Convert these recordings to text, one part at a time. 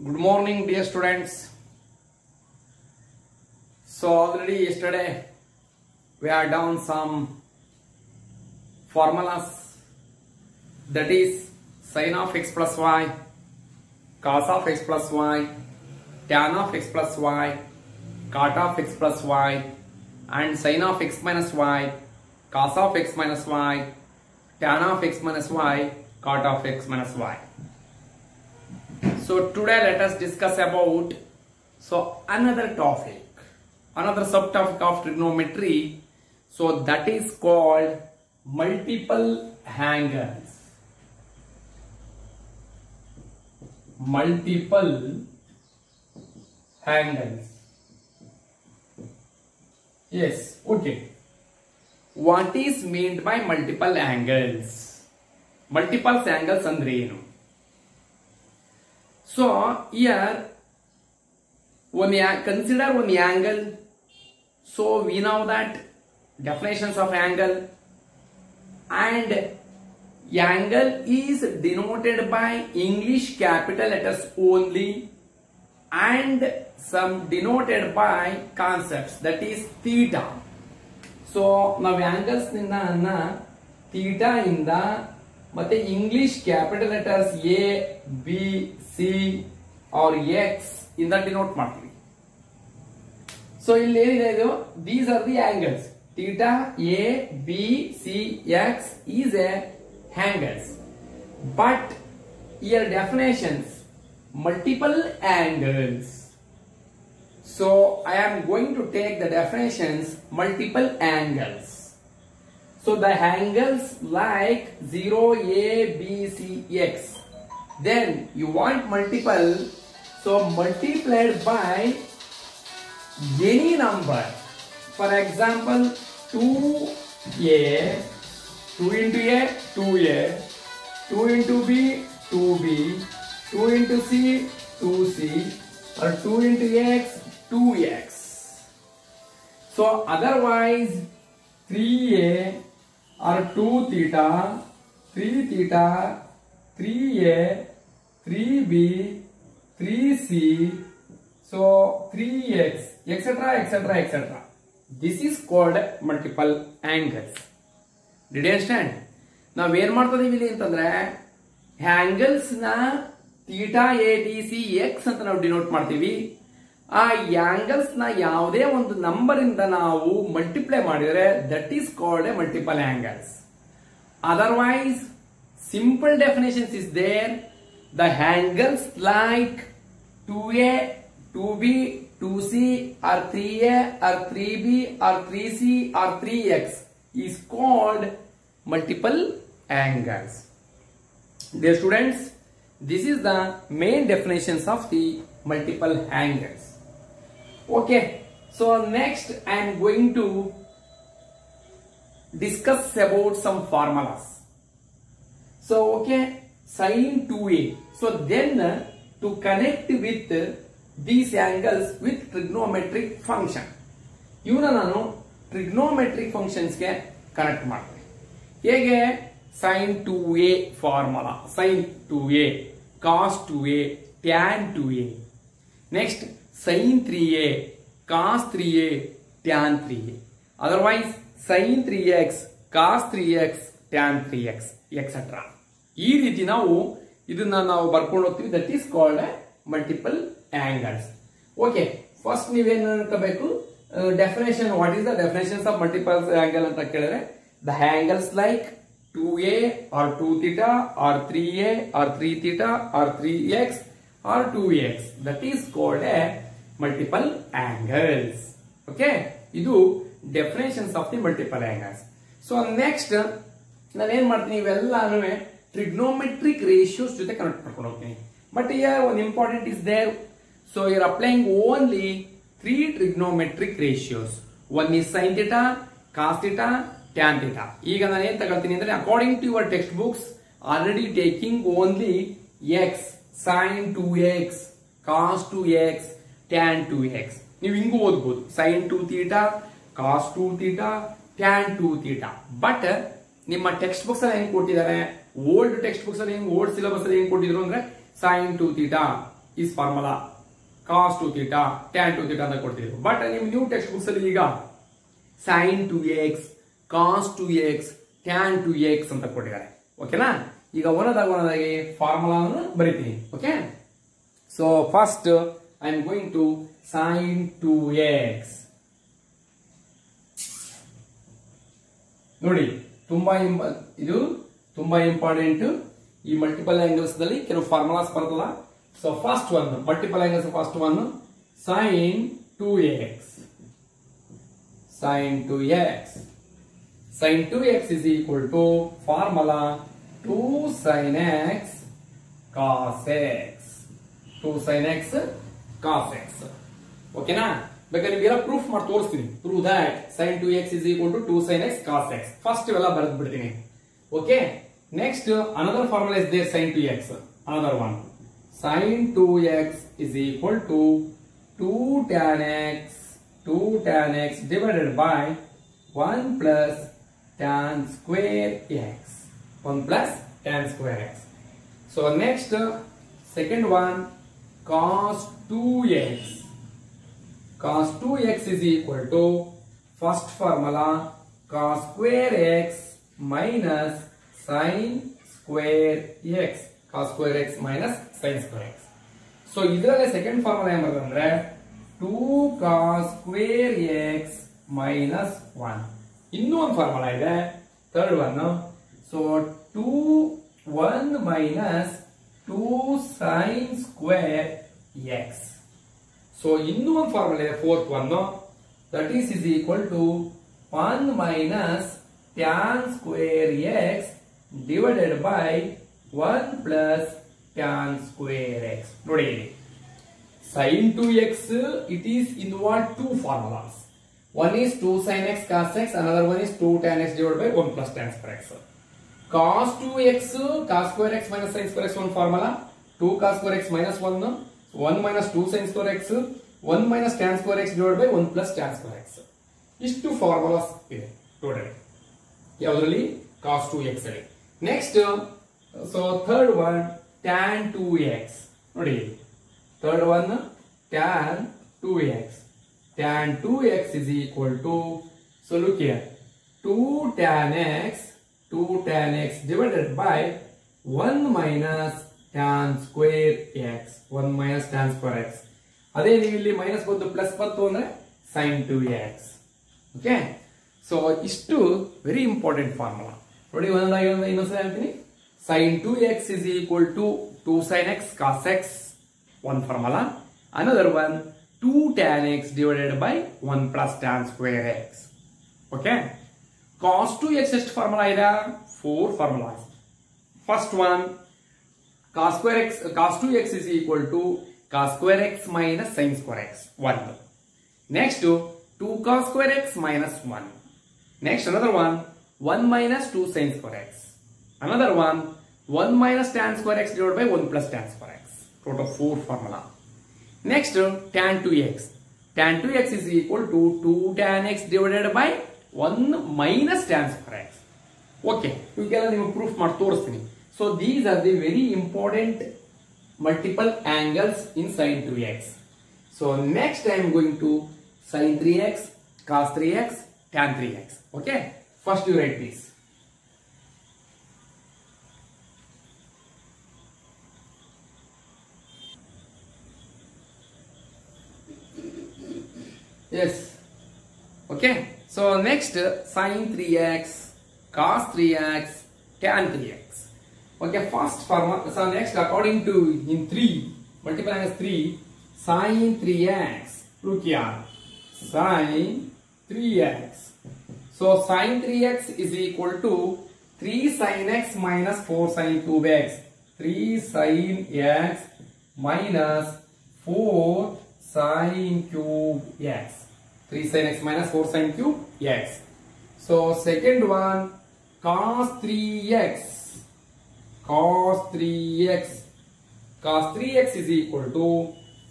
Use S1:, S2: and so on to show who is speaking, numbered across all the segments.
S1: Good morning, dear students. So already yesterday we have done some formulas, that is sin of x plus y, cos of x plus y, tan of x plus y, cot of x plus y, and sin of x minus y, cos of x minus y, tan of x minus y, cot of x minus y. So today let us discuss about another topic, another subtopic of trigonometry. So that is called multiple angles. Multiple angles. Yes, okay. What is meant by multiple angles? Multiple angles andre ಏನು? So here consider one angle. So we know that definitions of angle, and angle is denoted by English capital letters only and some denoted by concepts, that is theta. So now angles ninda theta inda ಮತ್ತೆ English capital letters A B C R X ಇಂದ denote ಮಾಡ್ತೀವಿ. So ಇಲ್ಲಿ ಏನಿದೆ ಇದು, these are the angles. Theta A B C X is a angles, but here definitions multiple angles. So I am going to take the definitions multiple angles. So the angles like 0, A, B, C, X. Then you want multiple. So multiplied by any number. For example, 2A, 2 into A, 2A, 2 into B, 2B, 2 into C, 2C, or 2 into X, 2X. So otherwise 3A or 2 theta, 3 theta, 3A, 3B, 3C, so 3X, etc., etc., etc. This is called multiple angles. Did you understand? Now, where ಮಾಡ್ತಿದೀವಿ ಇಲ್ಲಿ ಅಂತಂದ್ರೆ angles ನ theta, A, B, C, X ಅಂತ ನಾವು denote ಮಾಡ್ತೀವಿ. ಆ angles ನ ಯಾವುದೇ ಒಂದು ನಂಬರ್ ಇಂದ ನಾವು ಮಲ್ಟಿಪ್ಲೈ ಮಾಡಿದರೆ that is called a multiple angles. Otherwise simple definitions is there. The angles like 2A, 2B, 2C or 3A or 3B or 3C or 3X is called multiple angles. Dear students, this is the main definitions of the multiple angles. Okay, so next I am going to discuss about some formulas. So okay, sin 2A. So then to connect with these angles with trigonometric function, ಇವನ್ನ ನಾನು trigonometric functions ಗೆ connect ಮಾಡ್ತೀನಿ. ಹೇಗೆ? sin 2A formula, sin 2A, cos 2A, tan 2A. Next sin 3A, cos 3A, tan 3A. Otherwise sin 3x, cos 3x, tan 3x, etc. ಈ ರೀತಿ ನಾವು ಇದನ್ನ ನಾವು ಬರ್ಕೊಂಡು ಹೋಗ್ತೀವಿ. That is called multiple angles. Okay, first ನೀವೇನು ಅನ್ಕೋಬೇಕು, definition. What is the definitions of multiple angle ಅಂತ ಕೇಳಿದ್ರೆ, the angles like 2A or 2 theta or 3A or 3 theta or 3x or 2x, that is called a multiple angles. Okay, ಇದು definitions of the multiple angles. So next ನಾನು ಏನ್ ಮಾಡ್ತೀನಿ, ಇವೆಲ್ಲಾನು trigonometric ratios ಜೊತೆ connect ಮಾಡ್ಕೊಂಡು ಹೋಗ್ತೀನಿ. But here one important is there. So you are applying only 3 trigonometric ratios. One is sin theta, cos theta, tan theta. ಈಗ ನಾನು ಏನ್ ತಗೊಳ್ತೀನಿ ಅಂದ್ರೆ, according to your textbooks already taking only x, sin 2x, cos 2x, tan 2x. ನೀವು ಹಿಂಗೂ ಓದಬಹುದು, sin 2 theta, cos 2 theta, tan 2 theta. But ನಿಮ್ಮ text books ಅಲ್ಲಿ ಹೆಂಗ್ ಕೊಟ್ಟಿದ್ದಾರೆ, ಓಲ್ಡ್ ಟೆಕ್ಸ್ಟ್ ಬುಕ್ಸ್ ಅಲ್ಲಿ, ಓಲ್ಡ್ ಸಿಲೆಬಸ್ ಅಲ್ಲಿ ಹೆಂಗ್ ಕೊಟ್ಟಿದ್ರು ಅಂದ್ರೆ sin 2 theta, is formula cos 2 theta tan 2 theta ಅಂತ ಕೊಡ್ತಿದ್ರು. ಬಟ್ ನಿಮ್ ನ್ಯೂ ಟೆಕ್ಸ್ಟ್ ಬುಕ್ಸ್ ಅಲ್ಲಿ ಈಗ sin 2x cos 2x tan 2x ಅಂತ ಕೊಟ್ಟಿದ್ದಾರೆ. ಓಕೆನಾ? ಈಗ ಒಂದಾಗಿ ಫಾರ್ಮುಲಾವನ್ನು ಬರೀತೀನಿ. Okay, so first I am going to sin 2x. ನೋಡಿ, ಇದು ತುಂಬಾ ಇಂಪಾರ್ಟೆಂಟ್. ಈ ಮಲ್ಟಿಪಲ್ ಆಂಗಲ್ಸ್ ದಲ್ಲಿ ಕೆಲವು ಫಾರ್ಮುಲಾಸ್ ಬರ್ತಲ್ಲ. So first one multiple angles, first one sin 2x. sin 2x sin 2x is equal to formula 2 sin x cos x. 2 sin x cos x. ಓಕೆನಾ? ಬೇಕಾದ್ರೆ ನಿಮಗೆಲ್ಲ ಪ್ರೂಫ್ ಮಾಡಿ ತೋರಿಸ್ತೀನಿ. Prove that sin 2x is equal to 2 sin x cos x. First ಇವೆಲ್ಲ ಬರೆದು ಬಿಡ್ತೀನಿ. Okay, next another formula is there, sin 2x. Another one, sin 2x is equal to 2 tan x divided by 1 plus tan square x. 1 plus tan square x. So next, second one, cos 2x. Cos 2x is equal to first formula cos square x minus sin square x. Cos square x minus sin square x. So ಇದರಲ್ಲಿ second formula ಏನು ಬರ್ತಂದ್ರೆ 2 cos square x minus 1. ಇನ್ನೂ ಒಂದು formula ಇದೆ, third one. So 1 minus 2 sin square x. So ಇನ್ನೂ ಒಂದು formula ಇದೆ, fourth one. That is equal to 1 minus tan square x divided by 1 plus tan square x. ನೋಡಿ, sin 2x it is involved two formulas. One is 2 sin x cos x, another one is 2 tan x divided by 1 plus tan square x. Cos 2x cos square x minus sin square x one formula, 2 cos square x minus 1, 1 minus 2 sin square x, 1 minus tan square x divided by 1 plus tan square x. ಇಷ್ಟು formulas ಇದೆ total ಯಾವುದರಲ್ಲಿ, cos 2x ಅಲ್ಲಿ. Next, so third one tan 2x. ನೋಡಿ, third one tan 2x. tan 2x is equal to, so look here, 2 tan x divided by 1 minus tan square x. 1 minus tan square x. ಅದೇ ನೀವು ಇಲ್ಲಿ minus ಬಂದು plus ಬಂತು ಅಂದ್ರೆ sin 2x. Okay, so ಇಷ್ಟು very important formula. ನೋಡಿ, ಇನ್ನೊಂದ್ಸಲ ಹೇಳ್ತೀನಿ. sin 2x is equal to 2 sin x cos x, one formula. Another one, 2 tan x divided by 1 plus tan square x. Okay, cos 2x ಎಷ್ಟು formula ಇದೆ? 4 formulas. First one, cos 2x is equal to cos square x minus sin square x, 1. Next, 2 cos square x minus 1. Next, another one, 1 minus 2 sin square x. Another one, 1 minus tan square x divided by 1 plus tan square x. Total 4 formula. Next, tan 2x. Tan 2x is equal to 2 tan x divided by 1 minus tan square x. Okay, ಇವೆಲ್ಲ ನಿಮಗೆ proof ಮಾಡಿ ತೋರಿಸ್ತೀನಿ. So these are the very important multiple angles in sin 2x. So next I am going to sin 3x, cos 3x, tan 3x. Okay, first you write this. Yes. Okay, so next sin 3x, cos 3x, tan 3x. Okay, first formula. So next, according to in 3 multiply as 3, sin 3x. Look here, sin 3x. So sin 3x is equal to 3 sin x minus 4 sin cube x. 3 sin x minus 4 sin cube x. 3 sin x minus 4 sin cube x. So second one, cos 3x. Cos 3x. Cos 3x is equal to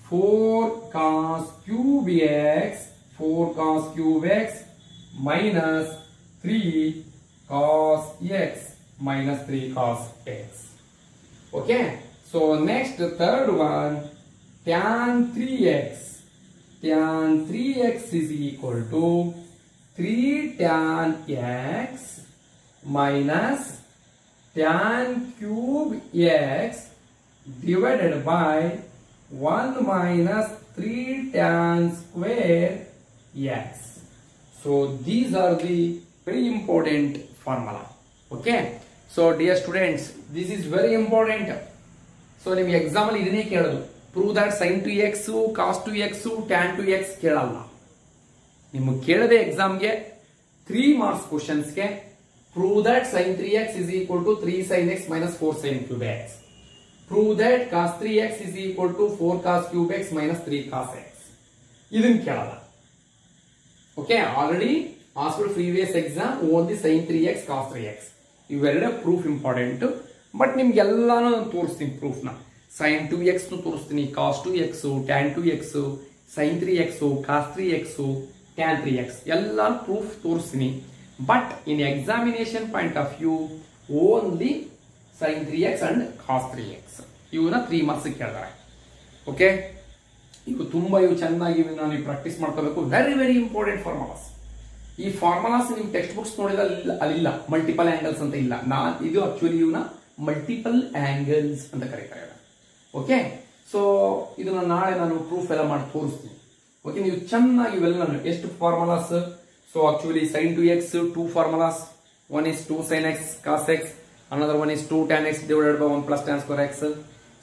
S1: 4 cos cube x. 4 cos cube x minus 3 cos x minus 3 cos x. Okay. So next third one, tan 3x. Tan 3x is equal to 3 tan x minus tan cube x divided by 1 minus 3 tan square x. So these are the very important formula. Okay. So dear students, this is very important. So ನಿಮಗೆ exam ಅಲ್ಲಿ ಇದನ್ನೇ ಕೇಳೋದು. Prove that sin 2x, cos 2x, tan 2x ಕೇಳಲ್ಲ. ನಿಮಗೆ ಕೇಳದೆ ಎಕ್ಸಾಮ್ಗೆ 3 marks ಕ್ವಶನ್ಸ್ಗೆ prove that sin 3x is equal to 3 sin x minus 4 sin cube x. Prove that cos 3x is equal to 4 cos cube x minus 3 cos x. ಇದನ್ನ ಕೇಳಲ್ಲ. Okay, already asked previous exam only sin 3x cos 3x. ಇವೆರಡ proof important. But ನಿಮ್ಗೆಲ್ಲಾನು ನಾನು ತೋರಿಸ್ತೀನಿ ಪ್ರೂಫ್ನ. sin 2x ತೋರಿಸ್ತೀನಿ, cos 2x, tan 2x, sin 3x, cos 3x, tan 3x ಎಲ್ಲ proof ತೋರಿಸ್ತೀನಿ. But in examination point of view only sin 3x and cos 3x ಇವನ್ನ 3 marks ಕೇಳಿದಾರೆ. Okay, ಇವು ಚೆನ್ನಾಗಿ ನಾವು ಪ್ರಾಕ್ಟೀಸ್ ಮಾಡ್ಕೋಬೇಕು. Very very important formulas. ಈ formulas ನಿಮ್ text books ನೋಡಿದ್ರೆ ಅಲ್ಲಿಲ್ಲ, ಮಲ್ಟಿಪಲ್ ಆಂಗಲ್ಸ್ ಅಂತ ಇಲ್ಲ. ಇದು ಆಕ್ಚುಲಿ ಇವನ್ನ ಮಲ್ಟಿಪಲ್ ಆಂಗಲ್ಸ್ ಅಂತ ಕರೀತಾರೆ. ಓಕೆ, ಸೊ ಇದನ್ನ ನಾಳೆ ನಾನು ಪ್ರೂಫ್ ಎಲ್ಲ ಮಾಡಿ ತೋರಿಸ್ತೀನಿ. ಓಕೆ, ನೀವು ಚೆನ್ನಾಗಿ ಇವೆಲ್ಲ ಎಷ್ಟು formulas. So actually sin 2x 2 formulas. One is 2 sin x cos x, another one is 2 tan x divided by 1 plus tan square x.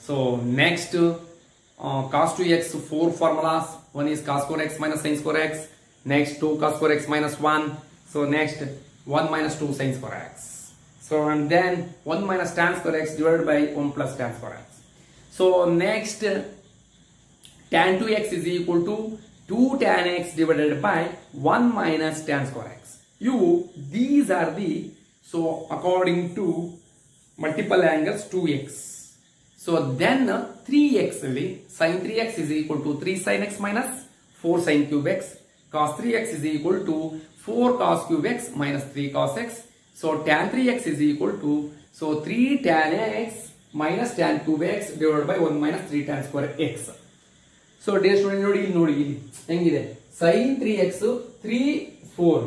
S1: So next cos 2x 4 formulas. One is cos square x minus sin square x. Next 2 cos square x minus 1. So next 1 minus 2 sin square x. So and then 1 minus tan square x divided by 1 plus tan square x. So next tan 2x is equal to 2 tan x divided by 1 minus tan square x. These are the, so according to multiple angles 2x. So then 3x ಅಲ್ಲಿ sin 3x is equal to 3 sin x minus 4 sin cube x. Cos 3x is equal to 4 cos cube x minus 3 cos x. So tan 3x is equal to 3 tan x minus tan cube x divided by 1 minus 3 tan square x. So dear student, ನೋಡಿ ಇಲ್ಲಿ ಹೆಂಗಿದೆ. sin 3x 3 4,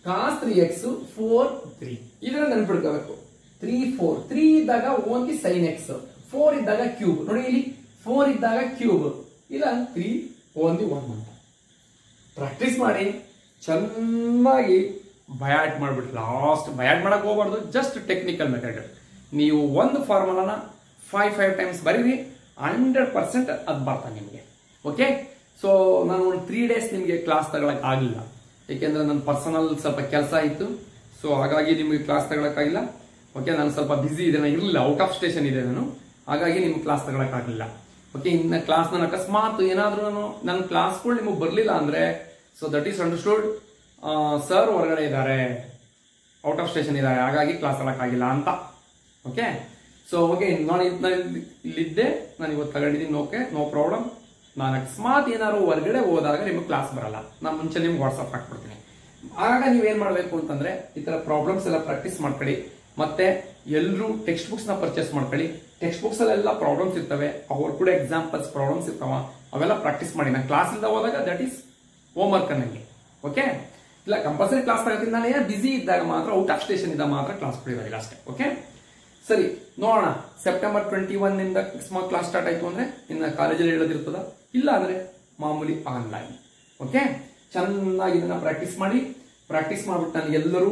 S1: cos 3x 4 3. ಇದನ್ನ ನೆನಪಿಟ್ಕೋಬೇಕು. 3 4 3 ಇದ್ದಾಗ only sin x, 4 ಇದ್ದಾಗ cube. ನೋಡಿ ಇಲ್ಲಿ 4 ಇದ್ದಾಗ cube, ಇಲ್ಲ 3 ಓನ್ಲಿ 1 ಅಂತ ಪ್ರಾಕ್ಟೀಸ್ ಮಾಡಿ ಚೆನ್ನಾಗಿ ಬಯಾಟ್ ಮಾಡ್ಬಿಟ್ಟು. ಲಾಸ್ಟ್ ಬಯಾಟ್ ಮಾಡಕ್ ಹೋಗ್ಬಾರ್ದು, ಜಸ್ಟ್ ಟೆಕ್ನಿಕಲ್ ಮೆಥಡ್. ನೀವು ಒಂದು ಫಾರ್ಮುಲಾನ 5 ಟೈಮ್ಸ್ ಬರೀರಿ, 100% ಅದು ಬರ್ತಾನೆ ನಿಮಗೆ. ಓಕೆ, ಸೊ ನಾನು ಒಂದು 3 days ನಿಮಗೆ ಕ್ಲಾಸ್ ತಗೊಳಕ್ ಆಗಿಲ್ಲ, ಏಕೆಂದ್ರೆ ನನ್ನ ಪರ್ಸನಲ್ ಸ್ವಲ್ಪ ಕೆಲಸ ಇತ್ತು. ಸೊ ಹಾಗಾಗಿ ನಿಮಗೆ ಕ್ಲಾಸ್ ತಗೊಳಕ್ಕಾಗಿಲ್ಲ. ಓಕೆ, ನಾನು ಸ್ವಲ್ಪ ಬಿಸಿ ಇದೆ, ನಾನು ಇರಲಿಲ್ಲ, ಔಟ್ ಆಫ್ ಸ್ಟೇಷನ್ ಇದೆ ನಾನು, ಹಾಗಾಗಿ ನಿಮ್ಗೆ ಕ್ಲಾಸ್ ತಗೊಳಕ್ಕಾಗಲಿಲ್ಲ. ಓಕೆ, ಇನ್ನು ಕ್ಲಾಸ್ ನಾನು ಅಕಸ್ಮಾತ್ ಏನಾದ್ರೂ ನನ್ನ ಕ್ಲಾಸ್ಗಳು ನಿಮಗೆ ಬರಲಿಲ್ಲ ಅಂದ್ರೆ, so that is understood, sir ಹೊರಗಡೆ ಇದ್ದಾರೆ, ಔಟ್ ಆಫ್ ಸ್ಟೇಷನ್ ಇದ್ದಾರೆ, ಹಾಗಾಗಿ ಕ್ಲಾಸ್ ತಗೊಳಕ್ಕಾಗಿಲ್ಲ ಅಂತ. ಓಕೆ, ಸೊ ಓಕೆ, ನಾನು ಇಲ್ಲಿದ್ದೆ, ನಾನು ಇವತ್ತು ತಗೊಂಡಿದ್ದೀನಿ. Okay, no problem. ನಾನು ಅಕಸ್ಮಾತ್ ಏನಾದ್ರು ಹೊರಗಡೆ ಹೋದಾಗ ನಿಮಗೆ ಕ್ಲಾಸ್ ಬರಲ್ಲ, ನಾನು ಮುಂಚೆ ನಿಮ್ಗೆ ವಾಟ್ಸ್ಆಪ್ ಹಾಕ್ಬಿಡ್ತೀನಿ. ಆಗ ನೀವೇನ್ ಮಾಡ್ಬೇಕು ಅಂತಂದ್ರೆ ಈ ತರ ಪ್ರಾಬ್ಲಮ್ಸ್ ಎಲ್ಲ ಪ್ರಾಕ್ಟೀಸ್ ಮಾಡ್ಕೊಳ್ಳಿ. ಮತ್ತೆ ಎಲ್ಲರೂ ಟೆಕ್ಸ್ಟ್ ಬುಕ್ಸ್ ನ ಪರ್ಚೇಸ್ ಮಾಡ್ಕೊಳ್ಳಿ. ಟೆಕ್ಸ್ಟ್ ಬುಕ್ಸ್ ಅಲ್ಲೆಲ್ಲ ಪ್ರಾಬ್ಲಮ್ಸ್ ಇರ್ತವೆ, ಅವ್ರು ಕೂಡ ಎಕ್ಸಾಂಪಲ್ಸ್ ಪ್ರಾಬ್ಲಮ್ಸ್ ಇರ್ತಾವ, ಅವೆಲ್ಲ ಪ್ರಾಕ್ಟೀಸ್ ಮಾಡಿ. ನಾನು ಕ್ಲಾಸ್ ಇಂದ ಹೋದಾಗ ದಟ್ ಈಸ್ ಹೋಮ್ ವರ್ಕ್ ಅನ್ನಂಗೆ. ಓಕೆ, ಇಲ್ಲ ಕಂಪಲ್ಸರಿ ಕ್ಲಾಸ್ ತಗೋತೀನಿ. ನಾನು ಏನೋ ಬಿಸಿ ಇದ್ದಾಗ ಮಾತ್ರ, ಔಟ್ ಆಫ್ ಸ್ಟೇಷನ್ ಇದ್ದಾಗ ಮಾತ್ರ ಕ್ಲಾಸ್ ಕೊಡಿರೋದಿಲ್ಲ ಅಷ್ಟೇ. ಓಕೆ, ಸರಿ, ನೋಡೋಣ. ಸೆಪ್ಟೆಂಬರ್ 21 ಇಂದ ಸ್ಮಾಲ್ ಕ್ಲಾಸ್ ಸ್ಟಾರ್ಟ್ ಆಯ್ತು ಅಂದ್ರೆ ಇನ್ನು ಕಾಲೇಜಲ್ಲಿ ಹೇಳೋದಿರ್ತದ, ಇಲ್ಲ ಅಂದ್ರೆ ಮಾಮೂಲಿ ಆನ್ಲೈನ್. ಓಕೆ, ಚೆನ್ನಾಗಿ ಇದನ್ನ ಪ್ರಾಕ್ಟೀಸ್ ಮಾಡಿ. ಪ್ರಾಕ್ಟೀಸ್ ಮಾಡ್ಬಿಟ್ಟು ನನಗೆ ಎಲ್ಲರೂ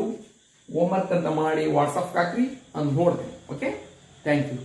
S1: ಹೋಮ್ ವರ್ಕ್ ಅಂತ ಮಾಡಿ ವಾಟ್ಸ್ಆಪ್ ಹಾಕ್ರಿ, ನಾನು ನೋಡ್ತೀನಿ. Okay, thank you.